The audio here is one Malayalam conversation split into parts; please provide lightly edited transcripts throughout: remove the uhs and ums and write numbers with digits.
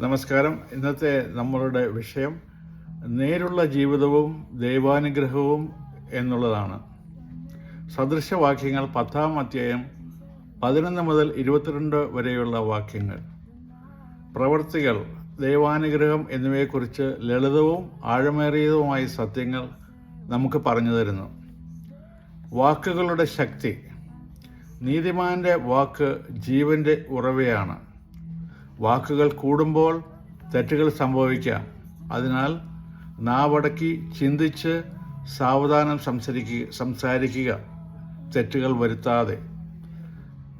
നമസ്കാരം. ഇന്നത്തെ നമ്മളുടെ വിഷയം നേരുള്ള ജീവിതവും ദൈവാനുഗ്രഹവും എന്നുള്ളതാണ്. സദൃശവാക്യങ്ങൾ 10-ാം അധ്യായം 11 മുതൽ 22 വരെയുള്ള വാക്യങ്ങൾ. പ്രവൃത്തികൾ, ദൈവാനുഗ്രഹം എന്നിവയെക്കുറിച്ച് ലളിതവും ആഴമേറിയതുമായ സത്യങ്ങൾ നമുക്ക് പറഞ്ഞു തരുന്നു. വാക്കുകളുടെ ശക്തി. നീതിമാന്റെ വാക്ക് ജീവന്റെ ഉറവയാണ്. വാക്കുകൾ കൂടുമ്പോൾ തെറ്റുകൾ സംഭവിക്കാം. അതിനാൽ നാവടക്കി ചിന്തിച്ച് സാവധാനം സംസാരിക്കുക, തെറ്റുകൾ വരുത്താതെ.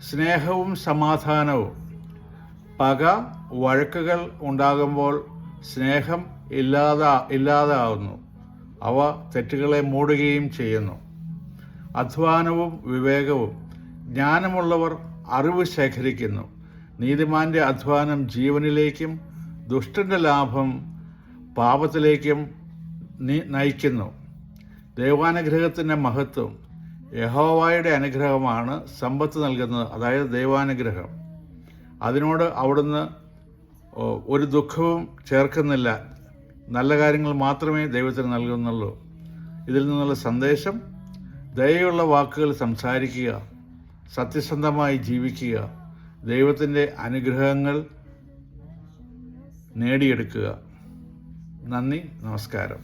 സ്നേഹവും സമാധാനവും. പക, വഴക്കുകൾ ഉണ്ടാകുമ്പോൾ സ്നേഹം ഇല്ലാതാവുന്നു. അവ തെറ്റുകളെ മൂടുകയും ചെയ്യുന്നു. അധ്വാനവും വിവേകവും. ജ്ഞാനമുള്ളവർ അറിവ് ശേഖരിക്കുന്നു. നീതിമാന്റെ അധ്വാനം ജീവനിലേക്കും ദുഷ്ടന്റെ ലാഭം പാപത്തിലേക്കും നയിക്കുന്നു. ദൈവാനുഗ്രഹത്തിൻ്റെ മഹത്വം. യഹോവയുടെ അനുഗ്രഹമാണ് സമ്പത്ത് നൽകുന്നത്, അതായത് ദൈവാനുഗ്രഹം. അതിനോട് അവിടുന്ന് ഒരു ദുഃഖവും ചേർക്കുന്നില്ല. നല്ല കാര്യങ്ങൾ മാത്രമേ ദൈവത്തിന് നൽകുന്നുള്ളൂ. ഇതിൽ നിന്നുള്ള സന്ദേശം: ദയയുള്ള വാക്കുകൾ സംസാരിക്കുക, സത്യസന്ധമായി ജീവിക്കുക, ദൈവത്തിൻ്റെ അനുഗ്രഹങ്ങൾ നേടിയെടുക്കുക. നന്ദി, നമസ്കാരം.